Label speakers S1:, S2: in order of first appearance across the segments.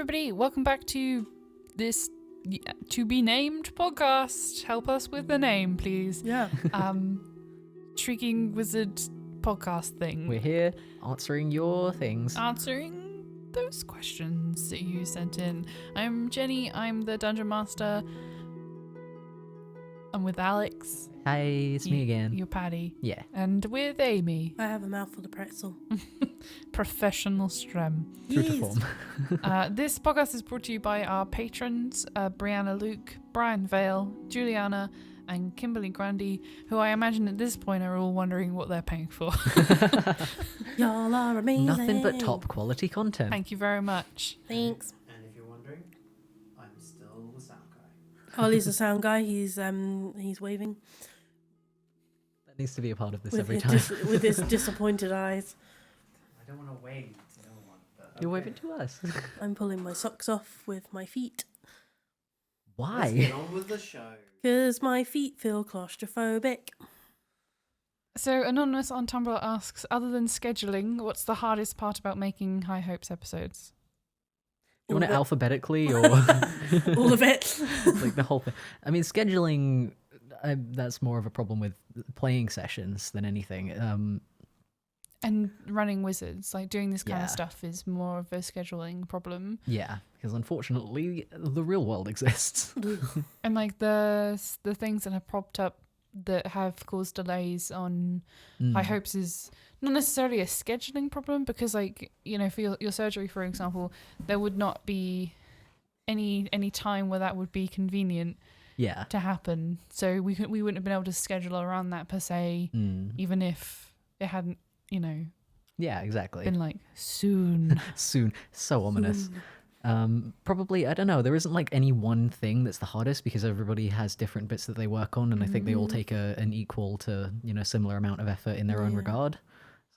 S1: everybody. Welcome back to this to be named podcast. Help us with the name, please.
S2: Yeah.
S1: Shrieking Wizard podcast thing.
S3: We're here answering your things.
S1: Answering those questions that you sent in. I'm Jenny. I'm the Dungeon Master. I'm with Alex.
S3: Hi, it's me again.
S1: You're Paddy.
S3: Yeah.
S1: And with Amy.
S2: I have a mouthful of pretzel.
S1: Professional strem.
S3: True to form.
S1: This podcast is brought to you by our patrons, Brianna Luke, Brian Vale, Juliana, and Kimberly Grundy, who I imagine at this point are all wondering what they're paying for.
S2: Y'all are amazing.
S3: Nothing but top quality content.
S1: Thank you very much.
S2: Thanks.
S4: And if you're wondering, I'm still the sound guy.
S2: Ollie's the sound guy. He's waving
S3: That needs to be a part of this
S2: with
S3: every
S2: his
S3: time.
S2: with his disappointed eyes.
S4: I don't want to wave to no one. But
S3: You're
S4: okay.
S3: waving to us.
S2: I'm pulling my socks off with my feet
S4: Let's
S3: Why?
S4: get on with the show.
S2: because my feet feel claustrophobic.
S1: So, Anonymous on Tumblr asks, other than scheduling, what's the hardest part about making High Hopes episodes?
S3: Do you want it
S2: All
S3: alphabetically or
S2: All of it.
S3: like the whole thing? I mean, scheduling, that's more of a problem with playing sessions than anything.
S1: And running wizards, like doing this kind
S3: Yeah.
S1: of stuff is more of a scheduling problem.
S3: Yeah, because unfortunately, the real world exists.
S1: And like the things that have popped up that have caused delays on High Hopes is not necessarily a scheduling problem because, like, you know, for your surgery, for example, there would not be any time where that would be convenient
S3: Yeah.
S1: to happen. So we wouldn't have been able to schedule around that per se, even if it hadn't, you know,
S3: Yeah, exactly.
S1: been like soon.
S3: Soon. So ominous. Probably, I don't know, there isn't like any one thing that's the hardest because everybody has different bits that they work on, and I think they all take an equal to, you know, similar amount of effort in their own
S2: Yeah.
S3: regard.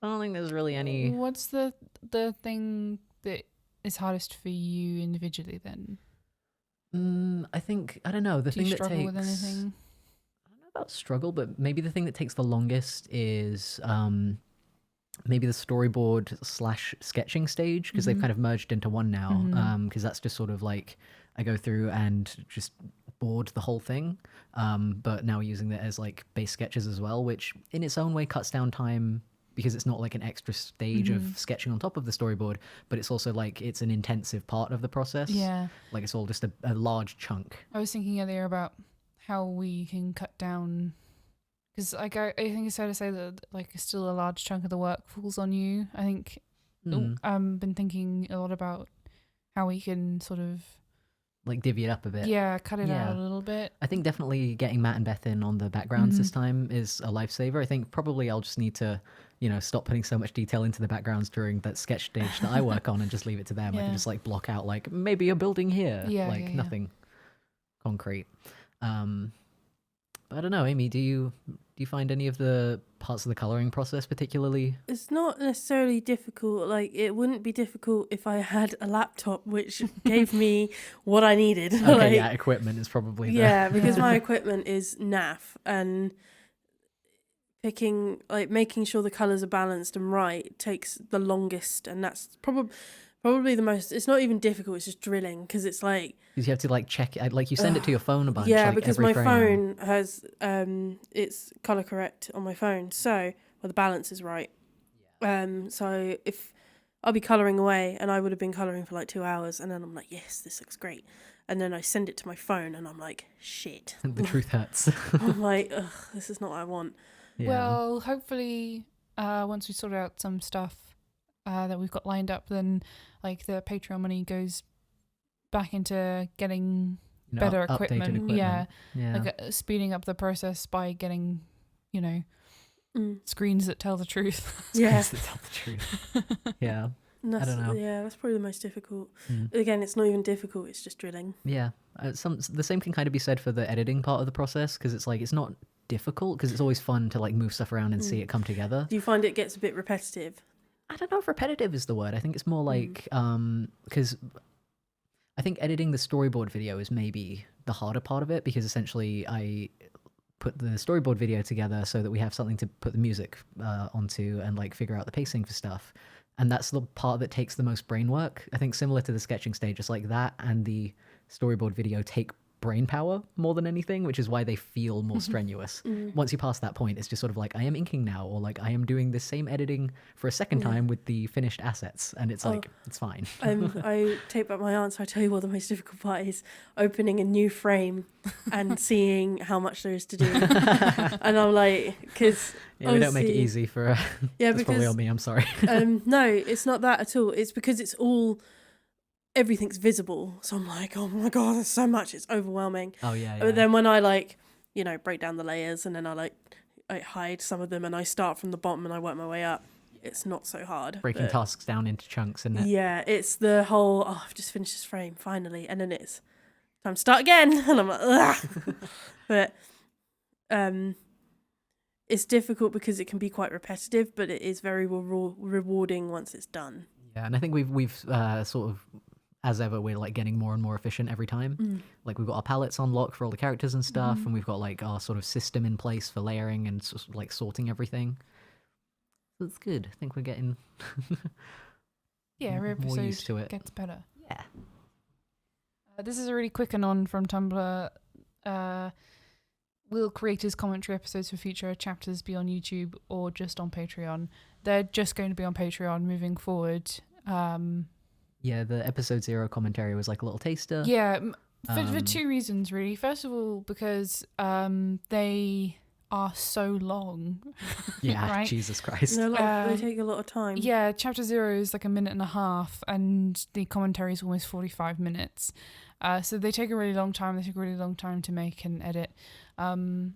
S3: So I don't think there's really any.
S1: What's the thing that is hardest for you individually then?
S3: I think, I don't know, the
S1: Do you
S3: thing that
S1: struggle
S3: takes.
S1: with anything?
S3: I don't know about struggle, but maybe the thing that takes the longest is maybe the storyboard / sketching stage, because they've kind of merged into one now, because that's just sort of like I go through and just board the whole thing, but now using that as like base sketches as well, which in its own way cuts down time because it's not like an extra stage of sketching on top of the storyboard, but it's also like it's an intensive part of the process.
S1: Yeah.
S3: Like it's all just a large chunk.
S1: I was thinking earlier about how we can cut down, because I think it's fair to say that like still a large chunk of the work falls on you. I think I've been thinking a lot about how we can sort of
S3: Like divvy it up a bit.
S1: cut it out a little bit.
S3: I think definitely getting Matt and Beth in on the backgrounds this time is a lifesaver. I think probably I'll just need to, you know, stop putting so much detail into the backgrounds during that sketch stage that I work on and just leave it to them. I
S1: Yeah.
S3: can just like block out like maybe a building here.
S1: Yeah,
S3: like
S1: yeah.
S3: nothing concrete. But I don't know, Amy, do you find any of the parts of the coloring process particularly?
S2: It's not necessarily difficult. Like, it wouldn't be difficult if I had a laptop which gave me what I needed.
S3: Okay,
S2: Like,
S3: yeah, equipment is probably the
S2: yeah, because my equipment is naff, and making sure the colours are balanced and right takes the longest, and that's probably the most. It's not even difficult, it's just drilling, because it's like,
S3: because you have to like check it, like you send it to your phone a bunch.
S2: yeah,
S3: like,
S2: because
S3: every
S2: my
S3: frame.
S2: phone has it's colour correct on my phone, so the balance is right. So if I'll be colouring away, and I would have been colouring for like 2 hours, and then I'm like, yes, this looks great, and then I send it to my phone and I'm like, shit.
S3: The truth hurts.
S2: I'm like, ugh, this is not what I want.
S3: Yeah.
S1: Well, hopefully, once we sort out some stuff that we've got lined up, then like the Patreon money goes back into getting
S3: You know,
S1: better
S3: updated
S1: equipment. Yeah,
S3: Yeah.
S1: like speeding up the process by getting, you know, screens that tell the truth.
S2: Yeah.
S3: Screens that tell the truth. Yeah.
S2: And that's,
S3: I don't know.
S2: Yeah, that's probably the most difficult. Again, it's not even difficult, it's just drilling.
S3: Yeah. The same can kind of be said for the editing part of the process, because it's like it's not difficult because it's always fun to like move stuff around and see it come together.
S2: Do you find it gets a bit repetitive?
S3: I don't know if repetitive is the word. I think it's more like because I think editing the storyboard video is maybe the harder part of it, because essentially I put the storyboard video together so that we have something to put the music onto and like figure out the pacing for stuff. And that's the part that takes the most brain work. I think similar to the sketching stage, it's like that and the storyboard video take brain power more than anything, which is why they feel more strenuous. Once you pass that point, it's just sort of like, I am inking now, or like I am doing the same editing for a second time with the finished assets, and it's like, it's fine.
S2: I take back my answer. I tell you what, the most difficult part is opening a new frame and seeing how much there is to do. And I'm like, because
S3: we don't make it easy for that's
S2: because
S3: probably on me, I'm sorry.
S2: No, it's not that at all. It's because it's all, everything's visible. So I'm like, oh my god, there's so much. It's overwhelming.
S3: Oh yeah.
S2: But then when I like, break down the layers and then I hide some of them and I start from the bottom and I work my way up, it's not so hard.
S3: Breaking tasks down into chunks, isn't it?
S2: Yeah, it's the whole, I've just finished this frame finally, and then it's time to start again, and I'm like, ugh. But it's difficult because it can be quite repetitive, but it is very rewarding once it's done.
S3: Yeah, and I think we've sort of, as ever, we're like getting more and more efficient every time. Like we've got our palettes on lock for all the characters and stuff, and we've got like our sort of system in place for layering and like sorting everything. So it's good. I think we're getting
S1: every
S3: more used to
S1: episode
S3: it.
S1: gets better.
S3: Yeah.
S1: This is a really quick and on from Tumblr. Will creators' commentary episodes for future chapters be on YouTube or just on Patreon? They're just going to be on Patreon moving forward.
S3: Yeah, the episode 0 commentary was like a little taster.
S1: Yeah, for two reasons, really. First of all, because they are so long.
S3: Yeah,
S1: right?
S3: Jesus Christ.
S2: They take a lot of time.
S1: Yeah, chapter 0 is like a minute and a half, and the commentary is almost 45 minutes. So they take a really long time. They take a really long time to make and edit. And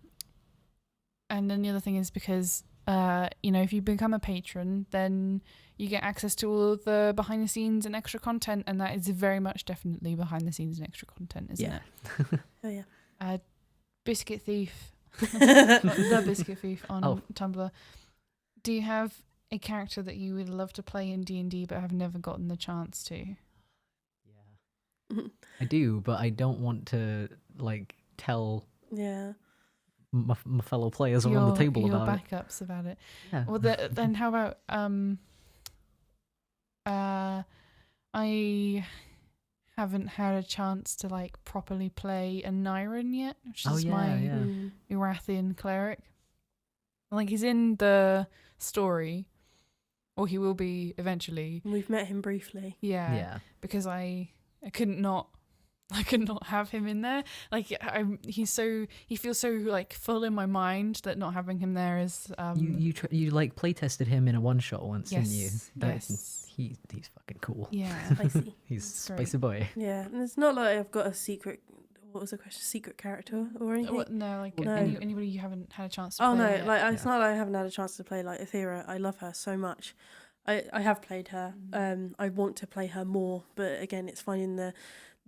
S1: then the other thing is because, if you become a patron, then you get access to all of the behind the scenes and extra content, and that is very much definitely behind the scenes and extra content, isn't it?
S2: Oh yeah.
S1: Biscuit Thief, the Biscuit Thief on Tumblr. Do you have a character that you would love to play in D&D but have never gotten the chance to?
S3: Yeah, I do, but I don't want to like tell.
S2: Yeah.
S3: My fellow players around the table about
S1: your backups about it.
S3: Yeah.
S1: Well, then how about I haven't had a chance to like properly play a Nyren yet, which is my Ratheon Cleric. Like he's in the story, or he will be eventually.
S2: We've met him briefly.
S1: Yeah. Because I could not have him in there. Like he feels so like full in my mind that not having him there is.
S3: You like play tested him in a one shot once,
S1: yes,
S3: didn't you?
S1: Yes.
S3: He's fucking cool.
S1: Yeah,
S2: spicy.
S3: He's spicy
S1: great.
S3: boy.
S2: Yeah, and it's not like I've got a secret. What was the question? Secret character or anything?
S1: No, like
S2: No.
S1: anybody you haven't had a chance to.
S2: Oh
S1: play
S2: no,
S1: yet.
S2: like it's not like I haven't had a chance to play like Terra. I love her so much. I have played her. I want to play her more, but again, it's finding the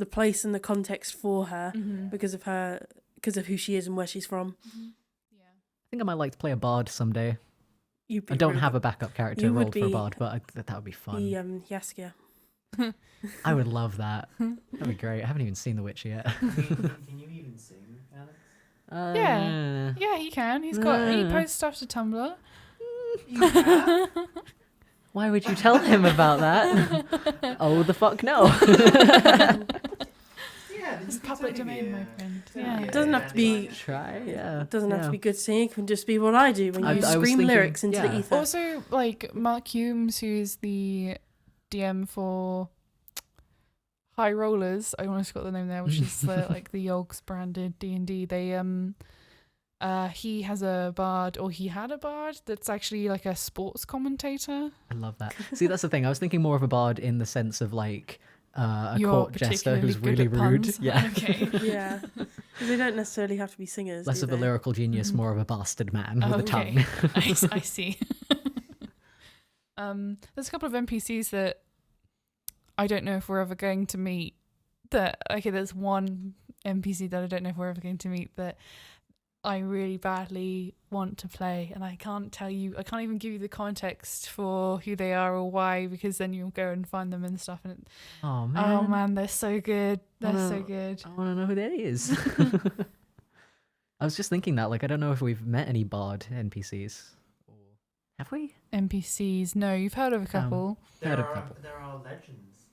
S2: place and the context for her because of who she is and where she's from.
S1: Yeah.
S3: I think I might like to play a bard someday.
S2: I
S3: I don't have a backup character rolled for a bard, but that would be fun.
S2: Yaskia.
S3: I would love that. That'd be great. I haven't even seen The Witch yet.
S4: Can you even sing, Alex?
S1: Yeah, he can. He posts stuff to Tumblr.
S3: Why would you tell him about that? Oh, the fuck no.
S1: It's public domain, my friend. Yeah.
S2: It doesn't have to be.
S3: Try, yeah.
S2: It doesn't have to be good singing. It can just be what I do when you
S3: I was
S2: scream
S3: thinking,
S2: lyrics into the ether.
S1: Also, like Mark Humes, who is the DM for High Rollers, I almost got the name there, which is like the Yogs branded D&D. They he has a bard, or he had a bard that's actually like a sports commentator.
S3: I love that. See, that's the thing. I was thinking more of a bard in the sense of like a court jester who's really rude.
S1: Puns.
S3: Yeah.
S1: Okay.
S2: Yeah. They don't necessarily have to be singers.
S3: Less of a lyrical genius, more of a bastard man with a tongue.
S1: I see. There's a couple of NPCs that I don't know if we're ever going to meet. There's one NPC that I don't know if we're ever going to meet that I really badly want to play, and I can't even give you the context for who they are or why, because then you'll go and find them and stuff. And
S3: oh man,
S1: they're so good. So good.
S3: I want to know who that is. I was just thinking that, like, I don't know if we've met any bard NPCs or Have we?
S1: NPCs. No, you've heard of a couple.
S3: Heard of a couple.
S4: There are legends.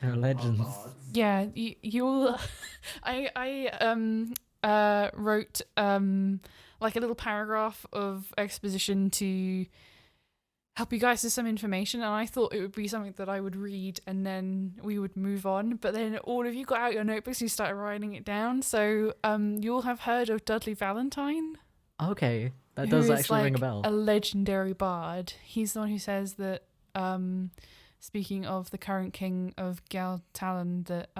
S3: There are legends.
S4: Of gods.
S1: Yeah, you'll. I wrote like a little paragraph of exposition to help you guys with some information, and I thought it would be something that I would read and then we would move on. But then all of you got out your notebooks, you started writing it down. So you'll have heard of Dudley Valentine.
S3: Okay, that
S1: who
S3: does
S1: is,
S3: actually ring a
S1: like,
S3: bell.
S1: A legendary bard. He's the one who says that, speaking of the current king of Galtalan, that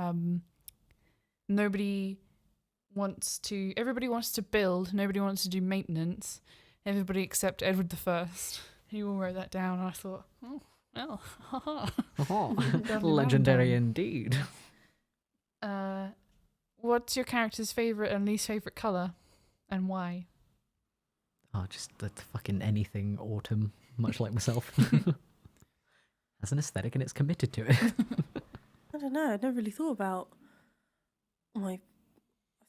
S1: everybody wants to build, nobody wants to do maintenance, everybody except Edward the First. You all wrote that down, and I thought, oh, well, haha.
S3: Legendary indeed.
S1: What's your character's favourite and least favourite colour, and why?
S3: Oh, just the fucking anything autumn, much like myself. Has an aesthetic and it's committed to it.
S2: I don't know. I'd never really thought about my. I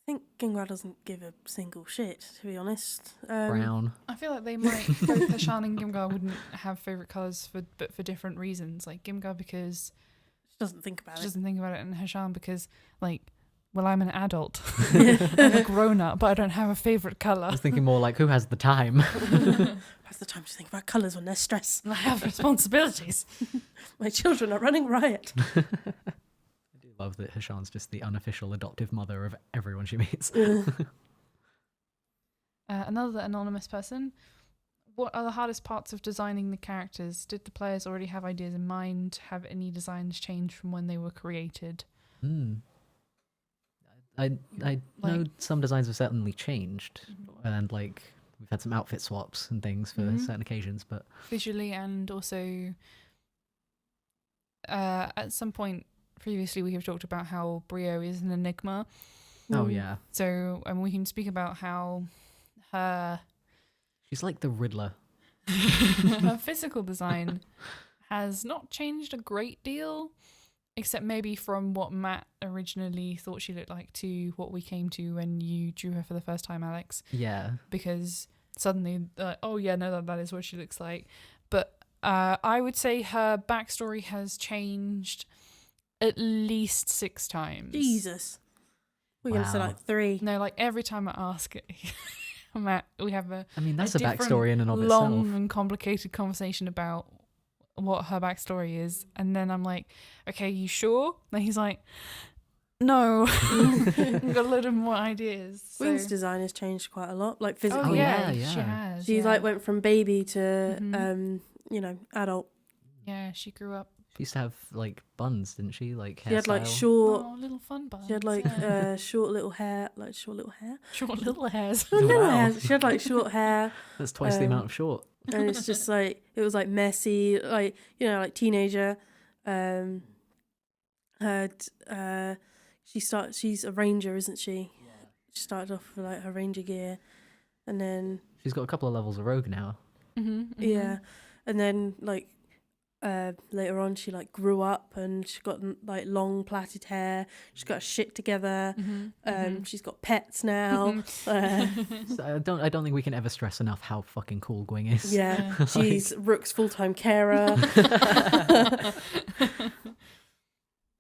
S2: think Gimgar doesn't give a single shit, to be honest.
S3: Brown.
S1: I feel like they might, both Hashaan and Gimgar wouldn't have favourite colours, but for different reasons. Like Gimgar because
S2: She doesn't think about
S1: she
S2: it.
S1: doesn't think about it, and Hashaan because, like, well, I'm an adult. I'm a grown-up, but I don't have a favourite
S3: I
S1: colour.
S3: was thinking more like, who has the time?
S2: Has the time to think about colours when they're stressed.
S1: I have responsibilities.
S2: My children are running riot.
S3: I do love that Hashaan's just the unofficial adoptive mother of everyone she meets.
S1: Another anonymous person. What are the hardest parts of designing the characters? Did the players already have ideas in mind? Have any designs changed from when they were created?
S3: I know
S1: Like-
S3: some designs have certainly changed, and like we've had some outfit swaps and things for certain occasions, but
S1: Visually, and also at some point previously we have talked about how Brio is an enigma.
S3: oh yeah,
S1: So we can speak about how her
S3: she's like the Riddler.
S1: her physical design has not changed a great deal, except maybe from what Matt originally thought she looked like to what we came to when you drew her for the first time, Alex.
S3: Yeah,
S1: Because suddenly, oh yeah, no, that is what she looks like. But I would say her backstory has changed at least 6 times.
S2: Jesus. We're going to say
S3: Wow.
S2: like 3.
S1: No, like every time I ask Matt, we have a
S3: I mean that's a
S1: different
S3: backstory in and of
S1: long
S3: itself.
S1: and complicated conversation about what her backstory is, and then I'm like, okay, you sure? And he's like, no. I've got a lot of more ideas. So.
S2: Wing's design has changed quite a lot, like physically.
S1: Oh yeah,
S3: yeah,
S1: she
S3: yeah.
S1: has.
S2: She
S1: yeah.
S2: like went from baby to
S1: Mhm.
S2: adult.
S1: Yeah, she grew up.
S3: She used to have like buns, didn't she? Like
S2: She had like
S3: hairstyle.
S2: short.
S1: Oh, little fun buns.
S2: She had like
S1: yeah.
S2: short little hair, short little
S1: hairs.
S3: Wow.
S2: hair. She had like short hair,
S3: That's twice the amount of short.
S2: and it's just like it was like messy, like like teenager. She's a ranger, isn't she?
S4: Yeah.
S2: She started off with like her ranger gear, and then
S3: She's got a couple of levels of rogue now.
S2: yeah, and then like later on she like grew up and she got like long plaited hair. She's got her shit together. She's got pets now.
S3: So I don't think we can ever stress enough how fucking cool Gwing is.
S2: Yeah, she's Rook's full-time carer.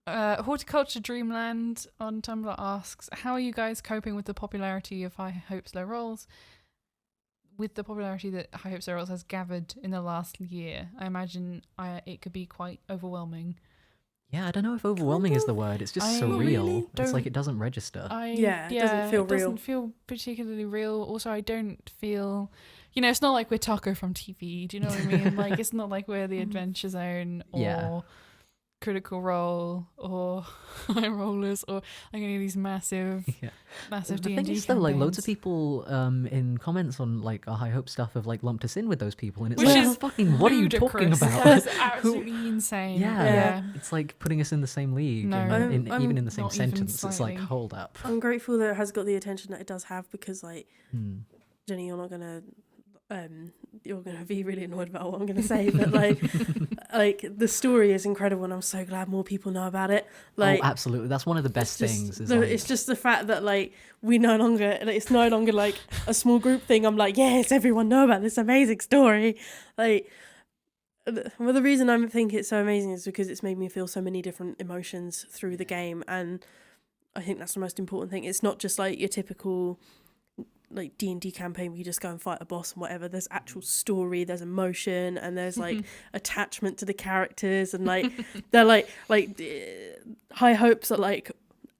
S1: Horticulture Dreamland on Tumblr asks, how are you guys coping with the popularity of High Hopes Low Rolls? With the popularity that High Hopes Low Rolls has gathered in the last year, I imagine it could be quite overwhelming.
S3: Yeah, I don't know if overwhelming is the word. It's just
S1: I
S3: surreal.
S1: really
S3: It's like
S1: don't-
S3: it doesn't register.
S2: Yeah, it doesn't feel real.
S1: doesn't feel particularly real. Also, I don't feel, it's not like we're Taco from TV. Do you know what I mean? Like, it's not like we're the Adventure Zone or
S3: Yeah.
S1: Critical Role or High Rollers or like any of these massive
S3: The
S1: D&D
S3: thing is though, like loads of
S1: campaigns.
S3: people in comments on like our High Hope stuff have like lumped us in with those people, and it's
S1: Which
S3: like,
S1: is
S3: fucking, what are you talking
S1: ludicrous.
S3: about?
S1: That is absolutely insane.
S3: Yeah. It's like putting us in the same league,
S1: No.
S3: and
S2: I'm
S3: even in the same
S1: not even
S3: sentence. It's like,
S1: slightly.
S3: hold up.
S2: I'm grateful that it has got the attention that it does have, because like Jenny, you're gonna be really annoyed about what I'm gonna say, but like like the story is incredible, and I'm so glad more people know about it. Like,
S3: oh, absolutely, that's one of the best things.
S2: It's just the fact that like we no longer, it's no longer like a small group thing. I'm like, yes, everyone know about this amazing story. Like, well, the reason I think it's so amazing is because it's made me feel so many different emotions through the game, and I think that's the most important thing. It's not just like your typical like D&D campaign where you just go and fight a boss and whatever. There's actual story, there's emotion, and there's like attachment to the characters, and like they're like High Hopes are like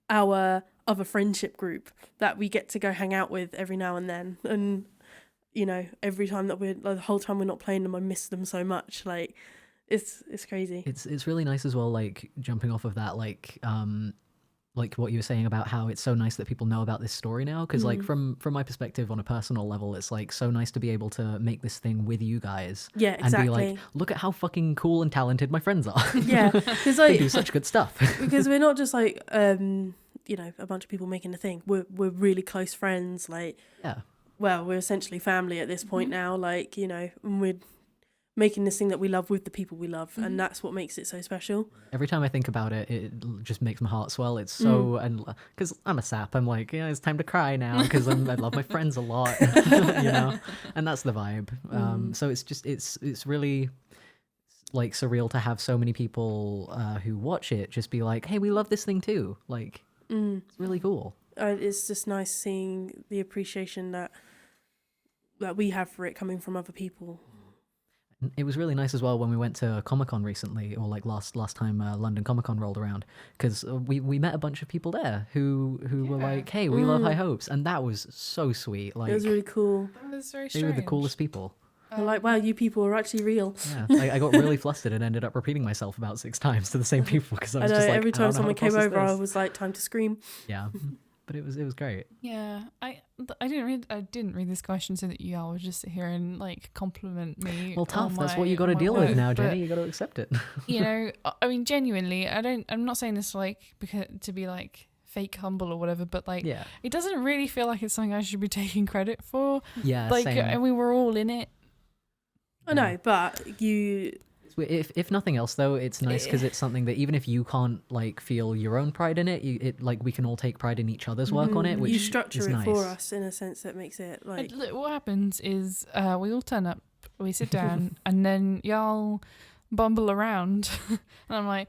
S2: our other friendship group that we get to go hang out with every now and then, and you know, every time that we're like, the whole time we're not playing them, I miss them so much. Like it's crazy.
S3: It's really nice as well, like jumping off of that, like what you were saying about how it's so nice that people know about this story now, because like from my perspective on a personal level, it's like so nice to be able to make this thing with you guys,
S2: Yeah, exactly.
S3: and be like, look at how fucking cool and talented my friends are.
S2: Yeah, because
S3: They
S2: like
S3: do such good stuff.
S2: because we're not just like you know, a bunch of people making a thing. We're really close friends. Like,
S3: Yeah.
S2: well, we're essentially family at this point now. Like, you know, and we're making this thing that we love with the people we love, and that's what makes it so special.
S3: Every time I think about it, it just makes my heart swell. It's so, and because I'm a sap, I'm like, yeah, it's time to cry now because I love my friends a lot, you know, and that's the vibe. So it's just, it's really like surreal to have so many people who watch it just be like, hey, we love this thing too. Like, it's really cool.
S2: It's just nice seeing the appreciation that we have for it coming from other people.
S3: It was really nice as well when we went to Comic-Con recently, or like last time London Comic-Con rolled around, because we met a bunch of people there who were like, hey, we love High Hopes, and that was so sweet. Like,
S2: It was really cool.
S1: That was very
S3: they
S1: strange.
S3: were the coolest people.
S2: I'm like, wow, you people are actually real.
S3: Yeah, I got really flustered and ended up repeating myself about 6 times to the same people because I
S2: I
S3: was
S2: know,
S3: just like,
S2: every
S3: I don't
S2: time
S3: know
S2: someone
S3: how to
S2: came
S3: process
S2: over, I
S3: this.
S2: was like, time to scream.
S3: Yeah, but it was great.
S1: Yeah, I didn't read this question so that you all would just sit here and like compliment me.
S3: Well, tough.
S1: on
S3: That's
S1: my-
S3: what you got to
S1: my
S3: deal with
S1: work,
S3: now,
S1: but,
S3: Jenny. You got to accept it.
S1: You know, I mean, genuinely, I'm not saying this like because to be like fake humble or whatever, but like,
S3: Yeah,
S1: it doesn't really feel like it's something I should be taking credit for.
S3: yeah.
S1: Like,
S3: Same.
S1: and we were all in it.
S2: I know, but you...
S3: If nothing else, though, it's nice because it's something that even if you can't like feel your own pride in it, it like we can all take pride in each other's work on it, which
S2: you structure
S3: is
S2: it
S3: nice.
S2: for us in a sense that makes it like...
S1: Look, what happens is we all turn up, we sit down, and then y'all bumble around, and I'm like,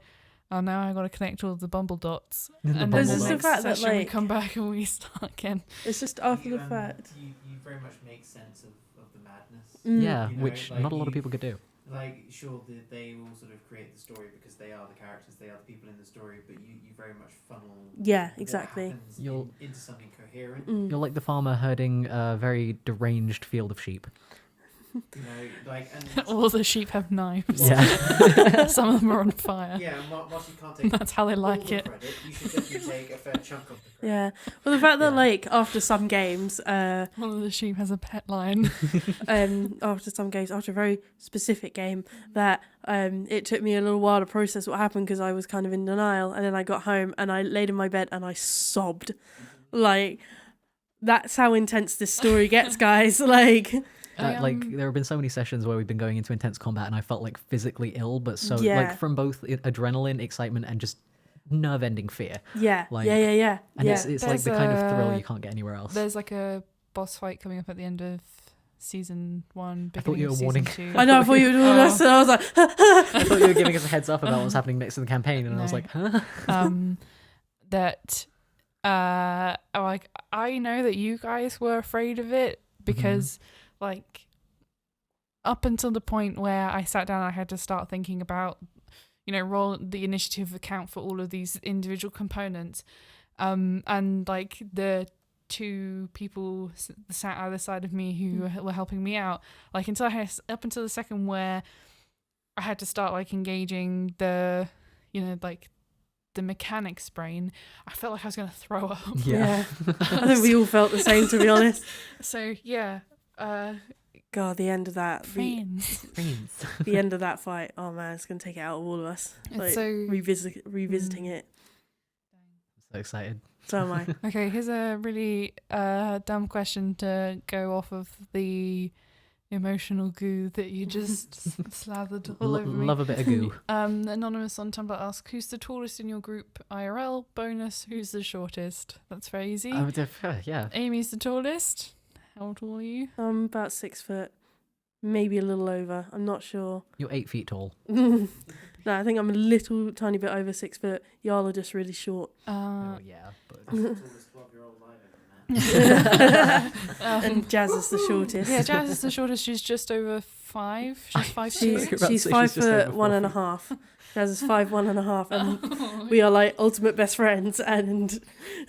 S1: oh, now I got to connect all the bumble dots.
S3: The
S1: And
S3: bumble
S1: then
S2: dots.
S1: the
S2: This is the
S1: next
S2: fact that,
S1: session we
S2: like-
S1: come back and we start again.
S2: It's just after the
S4: You,
S2: fact.
S4: You very much make sense of the madness.
S3: Yeah,
S4: You know,
S3: which
S4: like
S3: not a lot of
S4: you-
S3: people could do.
S4: Like, sure, they all sort of create the story because they are the characters, they are the people in the story, but you very much funnel
S2: Yeah,
S4: what
S2: exactly.
S4: happens
S3: You'll-
S4: into something coherent.
S3: You're like the farmer herding a very deranged field of sheep.
S4: You know, like, and
S1: All the sheep have knives.
S3: Yeah.
S1: Some of them are on fire.
S4: yeah, and whilst you can't take
S1: That's how they
S4: all
S1: like
S4: the
S1: it.
S4: credit, you should definitely take a fair chunk of the credit.
S2: Yeah. Well, the fact that
S3: Yeah.
S2: like after some games,
S1: One of the sheep has a pet lion.
S2: after a very specific game, that it took me a little while to process what happened because I was kind of in denial, and then I got home and I laid in my bed and I sobbed. Like, that's how intense this story gets, guys. Like,
S3: Like there have been so many sessions where we've been going into intense combat and I felt like physically ill, but so
S2: Yeah.
S3: like from both adrenaline, excitement, and just nerve-ending fear.
S2: yeah,
S3: Like-
S2: yeah.
S3: And
S2: Yeah.
S3: it's like the
S1: There's
S3: kind of thrill
S1: a-
S3: you can't get anywhere else.
S1: There's like a boss fight coming up at the end of season 1.
S3: I thought you
S1: beginning
S3: were
S1: of
S3: warning.
S1: season 2.
S2: I know. I thought you were doing this, and I was like,
S3: I thought you were giving us a heads up about what's happening next in the campaign, and I was
S1: No.
S3: like, huh?
S1: That like I know that you guys were afraid of it because like up until the point where I sat down, I had to start thinking about, you know, roll the initiative account for all of these individual components, and like the 2 people sat either side of me who were helping me out, like until up until the second where I had to start like engaging the, you know, like the mechanics brain, I felt like I was going to throw up.
S2: yeah. I think we all felt the same, to be honest.
S1: So yeah,
S2: God, the end of that,
S1: friends.
S2: the end of that fight. Oh man, it's gonna take it out of all of us.
S1: It's
S2: Like,
S1: so
S2: revisiting it.
S3: So excited.
S2: So am I.
S1: okay. Here's a really dumb question to go off of the emotional goo that you just slathered all over me.
S3: Love a bit of goo.
S1: Anonymous on Tumblr asks, who's the tallest in your group IRL? Bonus, who's the shortest? That's very easy.
S3: Yeah.
S1: Amy's the tallest. How tall are you?
S2: I'm about 6 foot, maybe a little over. I'm not sure.
S3: You're 8 feet tall.
S2: No, I think I'm a little tiny bit over 6 foot. Y'all are just really short.
S3: Oh yeah, but
S4: That's the tallest 12-year-old I've ever met.
S2: And Jazz is the shortest.
S1: Yeah, Jazz is the shortest. She's just over 5. She's 5'2".
S2: She's 5 foot 1.5. Jazz is 5'1.5", and we are like ultimate best friends. And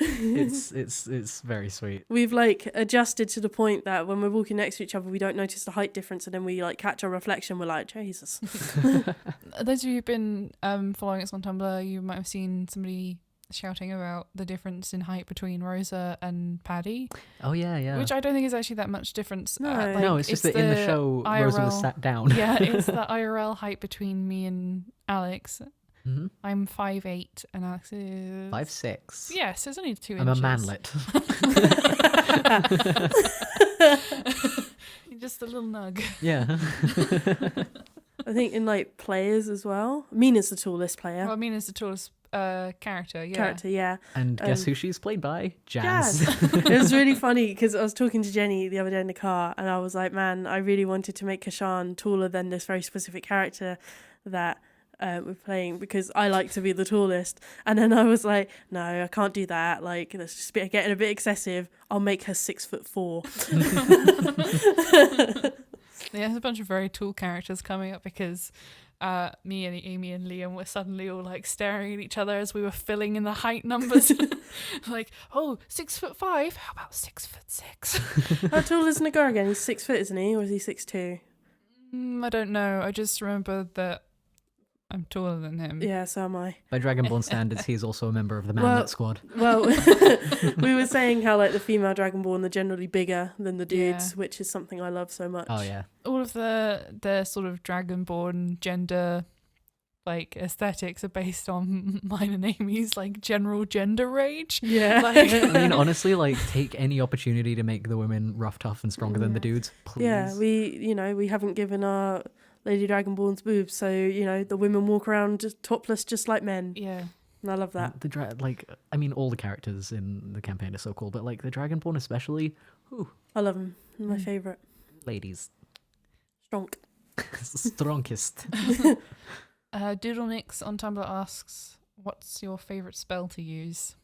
S3: it's very sweet.
S2: we've like adjusted to the point that when we're walking next to each other, we don't notice the height difference, and then we like catch our reflection. We're like, Jesus.
S1: Those of you who've been following us on Tumblr, you might have seen somebody shouting about the difference in height between Rosa and Paddy.
S3: Oh yeah.
S1: Which I don't think is actually that much difference.
S2: No.
S3: No, it's just that in the show, Rosa was
S1: IRL
S3: sat down.
S1: Yeah, it's the IRL height between me and Alex.
S3: Mm-hmm.
S1: I'm 5'8" and Alex is
S3: 5'6".
S1: Yes, it's only 2
S3: I'm a
S1: inches.
S3: manlet.
S1: You're just a little nug.
S3: Yeah.
S2: I think in like players as well. Mina's the tallest player.
S1: Well, Mina's the tallest character, yeah.
S2: Character, yeah.
S3: And guess who she's played by?
S2: Jazz.
S3: Jazz.
S2: It was really funny because I was talking to Jenny the other day in the car, and I was like, man, I really wanted to make Hashaan taller than this very specific character that we're playing, because I like to be the tallest. And then I was like, no, I can't do that. Like, that's just getting a bit excessive. I'll make her 6'4".
S1: Yeah, there's a bunch of very tall characters coming up because me and Amy and Liam were suddenly all like staring at each other as we were filling in the height numbers. Like, oh, 6'5"? How about 6'6"?
S2: How tall is Nagar again? He's 6 foot, isn't he? Or is he 6'2"?
S1: I don't know. I just remember that I'm taller than him.
S2: Yeah, so am I.
S3: By Dragonborn standards, he's also a member of the Manlet squad.
S2: Well, we were saying how like the female Dragonborn are generally bigger than the dudes,
S1: Yeah.
S2: which is something I love so much.
S3: Oh yeah.
S1: All of the sort of Dragonborn gender like aesthetics are based on mine and Amy's like general gender rage.
S2: Yeah.
S1: Like,
S3: I mean, honestly, like, take any opportunity to make the women rough, tough, and stronger than the dudes, please.
S2: Yeah, we haven't given our Lady Dragonborn's boobs, so the women walk around just topless, just like men.
S1: yeah.
S2: And I love that.
S3: I mean, all the characters in the campaign are so cool, but like the Dragonborn especially,
S2: I love them. My favourite.
S3: ladies,
S2: Strong.
S3: strongest.
S1: Doodlenix on Tumblr asks, what's your favourite spell to use?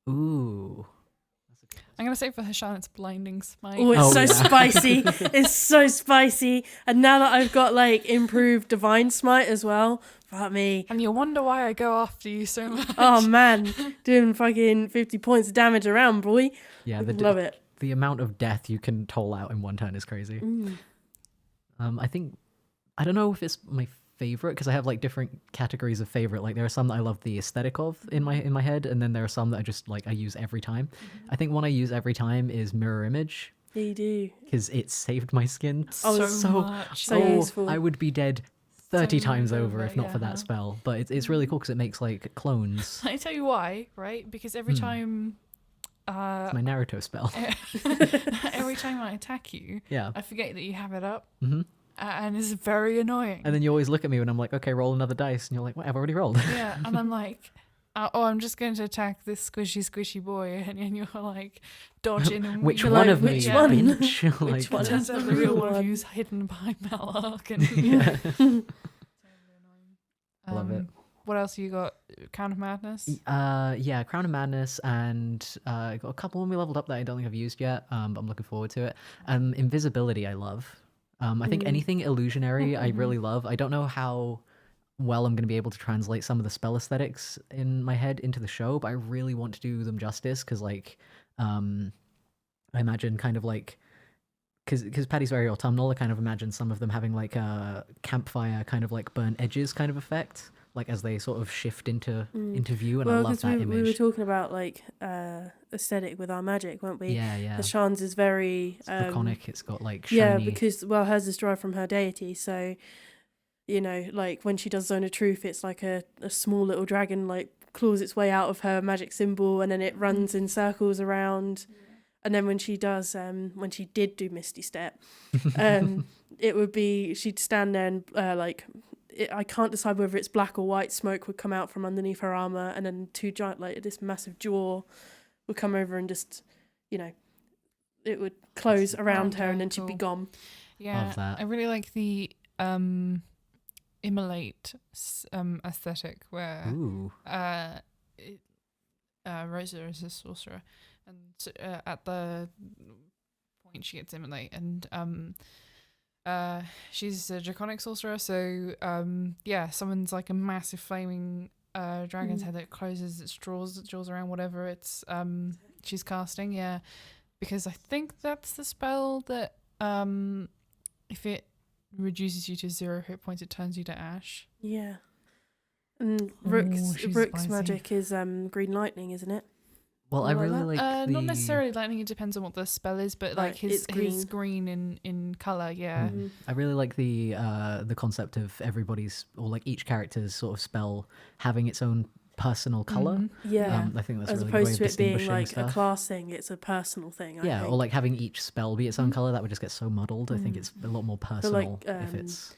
S3: Ooh.
S1: I'm going to say for Hashaan, it's Blinding Smite.
S2: Oh, it's so
S3: yeah.
S2: spicy. It's so spicy. And now that I've got like improved Divine Smite as well, fuck me.
S1: And you'll wonder why I go after you so much.
S2: Oh man, doing fucking 50 points of damage around, boy.
S3: Yeah,
S2: Love it.
S3: The amount of death you can toll out in one turn is crazy. I don't know if it's my favorite because I have like different categories of favorite. Like there are some that I love the aesthetic of in my head, and then there are some that I just like I use every time. I think one I use every time is Mirror Image.
S2: Yeah, you do.
S3: Because it saved my skin
S1: so much.
S2: So useful.
S3: I would be dead 30
S1: So
S3: times
S1: over,
S3: over if not for
S1: yeah.
S3: that spell. But it's really cool because it makes like clones.
S1: I tell you why, right? Because every time
S3: It's my Naruto spell.
S1: every time I attack you,
S3: Yeah.
S1: I forget that you have it up.
S3: hmm
S1: And it's very annoying.
S3: And then you always look at me when I'm like, okay, roll another dice. And you're like, what? I've already rolled.
S1: Yeah, and I'm like, I'm just going to attack this squishy boy. And you're like dodging. And
S3: Which
S2: You're
S3: one
S2: like,
S3: of me?
S2: which one?
S3: bitch? Like,
S2: Which one?
S1: Turns out the real one of you's hidden behind Malark. And
S3: yeah. Love it.
S1: What else you got? Crown of Madness?
S3: Yeah, Crown of Madness, and I got a couple when we leveled up that I don't think I've used yet, but I'm looking forward to it. Invisibility, I love. I think anything illusionary, I really love. I don't know how well I'm going to be able to translate some of the spell aesthetics in my head into the show, but I really want to do them justice because, like, I imagine kind of like, because Paddy's very autumnal, I kind of imagine some of them having like a campfire kind of like burnt edges kind of effect, like as they sort of shift into view, and I love that image.
S2: We were talking about like aesthetic with our magic, weren't we?
S3: Yeah, yeah.
S2: Hashaan's is very
S3: It's draconic. It's got like shiny.
S2: yeah, because hers is derived from her deity, so like when she does Zone of Truth, it's like a small little dragon like claws its way out of her magic symbol, and then it runs in circles around. And then when she does, when she did do Misty Step, it would be she'd stand there and I can't decide whether it's black or white smoke would come out from underneath her armor, and then two giant this massive jaw would come over and just it would close around her and then she'd be gone.
S1: Yeah,
S3: Love that.
S1: I really like the immolate aesthetic where Rosa is a sorcerer, and at the point she gets immolate, and she's a draconic sorcerer, so summons like a massive flaming dragon's head that closes its jaws around whatever it's she's casting, because I think that's the spell that if it reduces you to 0 hit points, it turns you to ash.
S2: Yeah. And Rook's magic is green lightning, isn't it?
S3: Well, I really like
S1: not necessarily lightning. It depends on what the spell is, but like his green in color. Yeah.
S2: Mm-hmm.
S3: I really like the concept of everybody's, or like each character's sort of spell having its own personal color.
S2: Mm-hmm. Yeah.
S3: I think that's
S2: as
S3: a really
S2: opposed
S3: good way of
S2: to it being
S3: distinguishing
S2: like
S3: stuff.
S2: a class thing, it's a personal thing. I think.
S3: Or like having each spell be its own color, that would just get so muddled. I think it's a lot more personal if it's.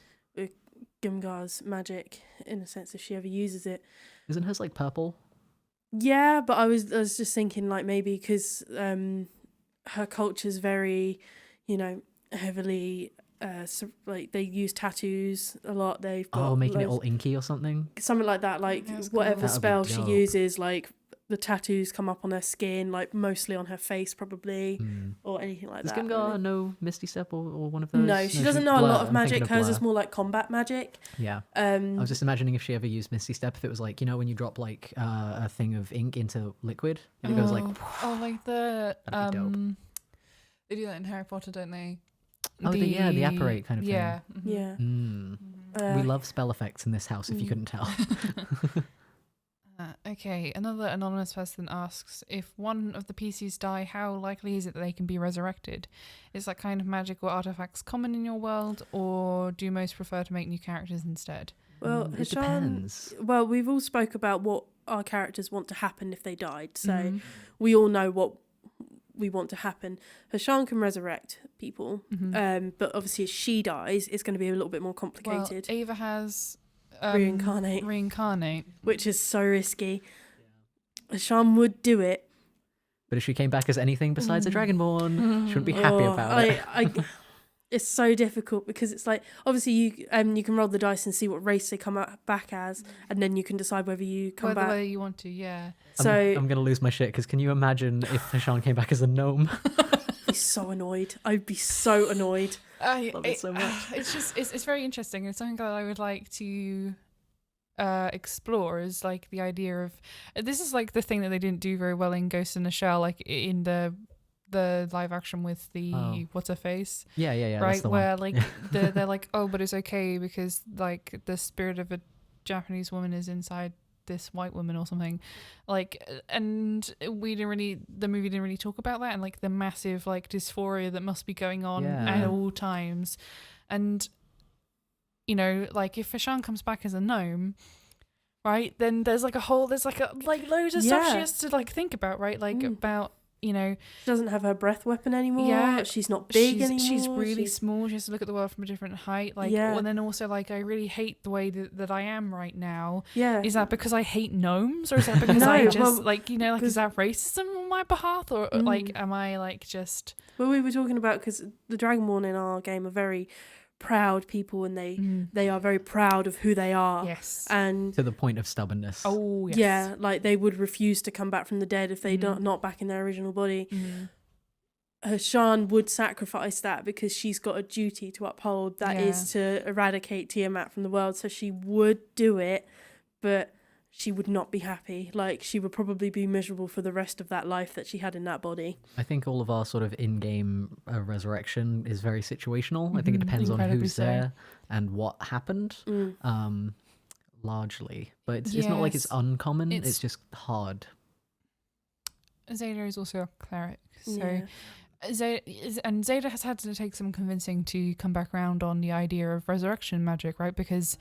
S2: Gimgar's magic, in a sense, if she ever uses it.
S3: Isn't hers like purple?
S2: Yeah, but I was just thinking like maybe because her culture's very, heavily like they use tattoos a lot. They've got
S3: making it all inky or something.
S2: Something like that. Like whatever spell she uses, like the tattoos come up on her skin, like mostly on her face probably, or anything like
S3: that.
S2: Does
S3: Gimgar know Misty Step or one of those?
S2: No, she doesn't know a lot of magic. Hers is more like combat magic.
S3: Yeah. I was just imagining if she ever used Misty Step, if it was like, when you drop like a thing of ink into liquid and it goes like...
S1: Oh, like the... They do that in Harry Potter, don't they?
S3: Oh, the apparate kind of thing.
S2: Yeah. Yeah.
S3: We love spell effects in this house, if you couldn't tell.
S1: Okay, another anonymous person asks, if one of the PCs die, how likely is it that they can be resurrected? Is that kind of magic or artifacts common in your world, or do most prefer to make new characters instead?
S2: Well,
S3: it depends.
S2: Well, we've all spoke about what our characters want to happen if they died, so we all know what we want to happen. Hashaan can resurrect people, but obviously if she dies, it's going to be a little bit more complicated.
S1: Well, Ava has...
S2: reincarnate, which is so risky. Hashaan would do it,
S3: but if she came back as anything besides a dragonborn, she wouldn't be happy about it.
S2: It's so difficult because it's like obviously you can roll the dice and see what race they come back as, and then you can decide whether you come back
S1: whether you want to. Yeah.
S2: So
S3: I'm gonna lose my shit because can you imagine if Hashaan came back as a gnome?
S2: I'd be so annoyed. I'd be so annoyed.
S1: I love it so much. It's very interesting. It's something that I would like to explore, is like the idea of this is like the thing that they didn't do very well in Ghost in the Shell, like in the live action with the what's her face.
S3: Yeah.
S1: Right, where like they're like, oh, but it's okay because like the spirit of a Japanese woman is inside this white woman or something, like, and the movie didn't really talk about that, and like the massive like dysphoria that must be going on at all times. And like if Hashaan comes back as a gnome, right, then there's like loads of stuff she has to like think about, right, like about she
S2: doesn't have her breath weapon anymore. Yeah, she's not big anymore.
S1: She's really small. She has to look at the world from a different height. Like, and then also like I really hate the way that I am right now. Yeah, is that because I hate gnomes, or is that because I just is that racism on my behalf, or like am I like just?
S2: Well, we were talking about because the Dragonborn in our game are very proud people, and they are very proud of who they are.
S1: Yes,
S2: and
S3: to the point of stubbornness.
S2: Oh yes. Yeah, like they would refuse to come back from the dead if they not back in their original body. Hashaan would sacrifice that because she's got a duty to uphold that is to eradicate Tiamat from the world, so she would do it, but she would not be happy. Like, she would probably be miserable for the rest of that life that she had in that body.
S3: I think all of our sort of in-game resurrection is very situational. I think it depends on who's there and what happened, largely. But it's not like it's uncommon, it's just hard.
S1: Zada is also a cleric, so... Zada has had to take some convincing to come back around on the idea of resurrection magic, right? Because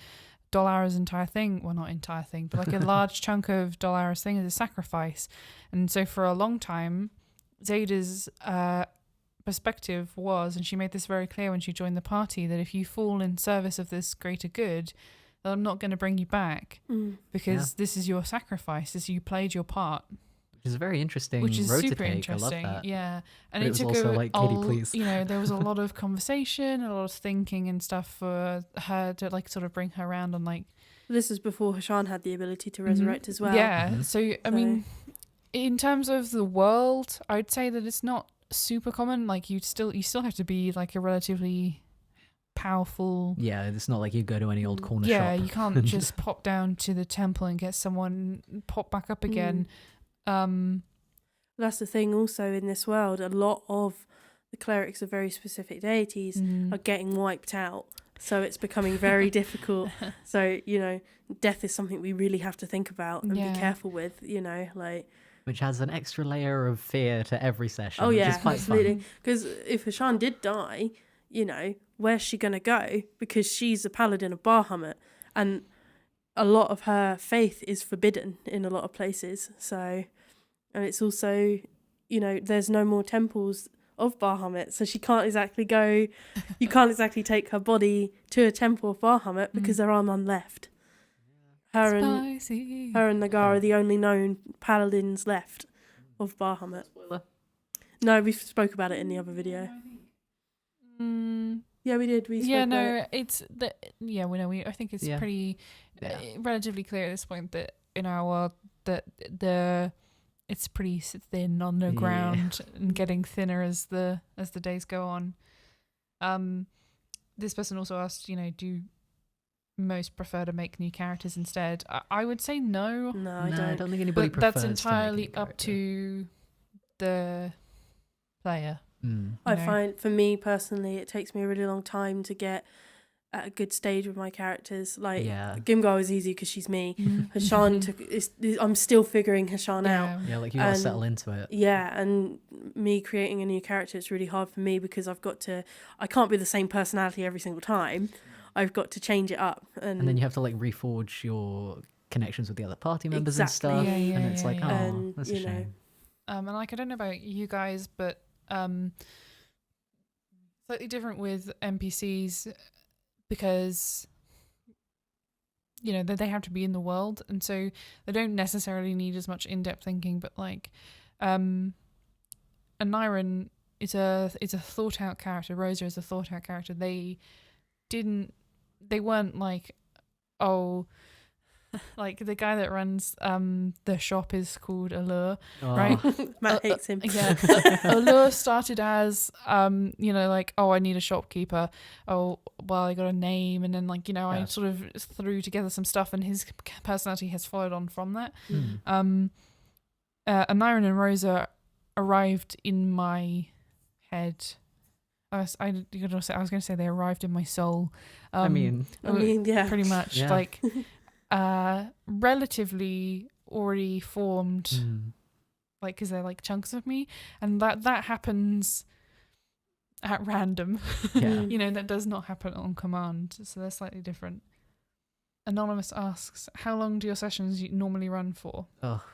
S1: Dolara's entire thing, well, not entire thing, but like a large chunk of Dolara's thing is a sacrifice. And so for a long time, Zada's perspective was, and she made this very clear when she joined the party, that if you fall in service of this greater good, then I'm not going to bring you back because this is your sacrifice. This you played your part.
S3: Which is a very interesting
S1: Which is
S3: road
S1: super
S3: to take.
S1: interesting.
S3: I love that.
S1: Yeah, and
S3: But
S1: it
S3: it was
S1: took
S3: also like, Katie, please.
S1: there was a lot of conversation, a lot of thinking and stuff for her to like sort of bring her around on like.
S2: This is before Hashaan had the ability to resurrect as well.
S1: Yeah, so I mean, in terms of the world, I'd say that it's not super common. Like you still have to be like a relatively powerful.
S3: Yeah, it's not like you go to any old corner
S1: Yeah,
S3: shop.
S1: you can't just pop down to the temple and get someone pop back up again.
S2: That's the thing also in this world. A lot of the clerics of very specific deities are getting wiped out. So it's becoming very difficult. So, death is something we really have to think about and be careful with, like.
S3: Which adds an extra layer of fear to every session.
S2: Oh,
S3: which
S2: yeah,
S3: is quite
S2: absolutely.
S3: fun.
S2: Because if Hashaan did die, where's she going to go? Because she's a paladin of Bahamut. And a lot of her faith is forbidden in a lot of places. So, and it's also, there's no more temples of Bahamut, so she can't exactly go. You can't exactly take her body to a temple of Bahamut because there are none left. Her and Nagar are the only known paladins left of Bahamut.
S3: Spoiler.
S2: No, we spoke about it in the other video. Yeah, we did. We spoke about it.
S1: I think it's pretty relatively clear at this point that in our world that it's pretty thin on the ground and getting thinner as the days go on. This person also asked, do most prefer to make new characters instead? I would say no.
S2: No, I don't
S3: think anybody prefers
S1: that's entirely
S3: to make a new
S1: up to the player.
S2: I find, for me personally, it takes me a really long time to get at a good stage with my characters. Like Gimgar was easy because she's me. Hashaan I'm still figuring Hashaan out.
S3: Yeah, like you gotta settle into it.
S2: Yeah, and me creating a new character, it's really hard for me because I can't be the same personality every single time. I've got to change it up. And
S3: then you have to like reforge your connections with the other party members and stuff.
S1: Yeah,
S3: and it's like,
S2: and,
S3: that's a shame.
S1: And like, I don't know about you guys, but slightly different with NPCs because they have to be in the world, and so they don't necessarily need as much in-depth thinking. But like, Erin is a thought out character. Rosa is a thought out character. They weren't like, like the guy that runs the shop is called Allure, right?
S2: Matt hates him.
S1: Yeah, Allure started as like, I need a shopkeeper. Oh, well, I got a name, and then like I sort of threw together some stuff, and his personality has followed on from that. Erin and Rosa arrived in my head. I was going to say they arrived in my soul.
S2: I mean, yeah,
S1: pretty much like. Relatively already formed, like, because they're like chunks of me, and that happens at random. That does not happen on command, so they're slightly different. Anonymous asks, how long do your sessions normally run for?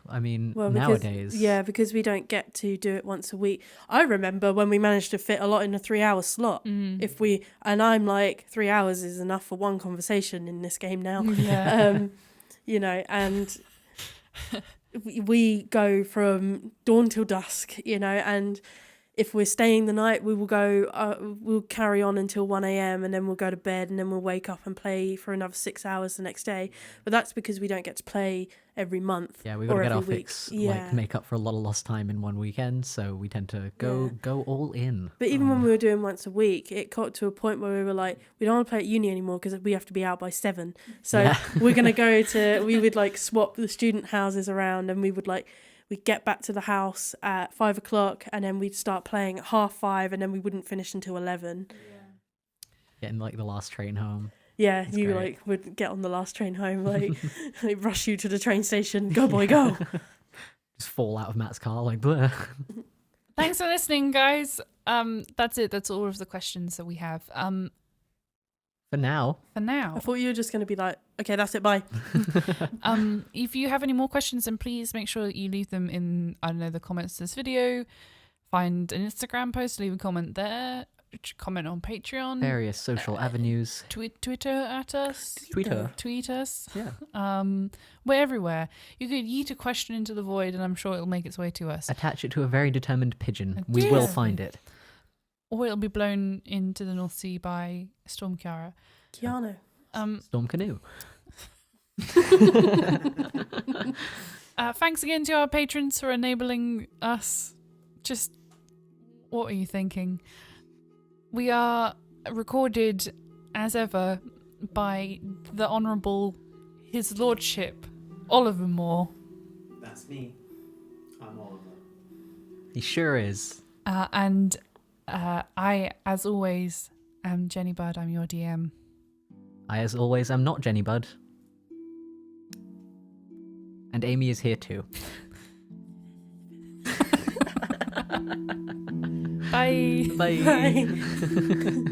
S3: Nowadays.
S2: Yeah, because we don't get to do it once a week. I remember when we managed to fit a lot in a 3-hour slot. And I'm like, 3 hours is enough for one conversation in this game now.
S1: Yeah.
S2: And we go from dawn till dusk, and if we're staying the night, we will go. We'll carry on until 1 a.m. and then we'll go to bed, and then we'll wake up and play for another 6 hours the next day. But that's because we don't get to play every month.
S3: Yeah, we got to get our fix, like make up for a lot of lost time in one weekend. So we tend to go all in.
S2: But even when we were doing once a week, it got to a point where we were like, we don't want to play at uni anymore because we have to be out by 7. So we're gonna go to. We would like swap the student houses around, and we'd get back to the house at 5 o'clock, and then we'd start playing at 5:30, and then we wouldn't finish until 11.
S3: Getting like the last train home.
S2: Yeah,
S3: That's
S2: you
S3: great.
S2: like would get on the last train home, like rush you to the train station. Go boy, go!
S3: Just fall out of Matt's car, like bleh.
S1: Thanks for listening, guys. That's it. That's all of the questions that we have.
S3: For now.
S2: I thought you were just going to be like, okay, that's it, bye.
S1: If you have any more questions, then please make sure that you leave them in, the comments to this video. find an Instagram post, leave a comment there, comment on Patreon,
S3: Various social avenues.
S1: Twitter at us, tweet us.
S3: Yeah.
S1: We're everywhere. You could yeet a question into the void, and I'm sure it'll make its way to us.
S3: Attach it to a very determined pigeon. We
S1: Yes.
S3: will find it.
S1: Or it'll be blown into the North Sea by Storm Kiara.
S2: Keanu.
S3: Storm canoe.
S1: Thanks again to our patrons for enabling us. Just, what are you thinking? We are recorded, as ever, by the Honourable His Lordship, Oliver Moore.
S4: That's me. I'm Oliver.
S3: He sure is.
S1: And I, as always, am Jenny Bird. I'm your DM.
S3: I, as always, am not Jenny Bud. And Amy is here too.
S1: Bye.
S3: Bye.
S2: Bye.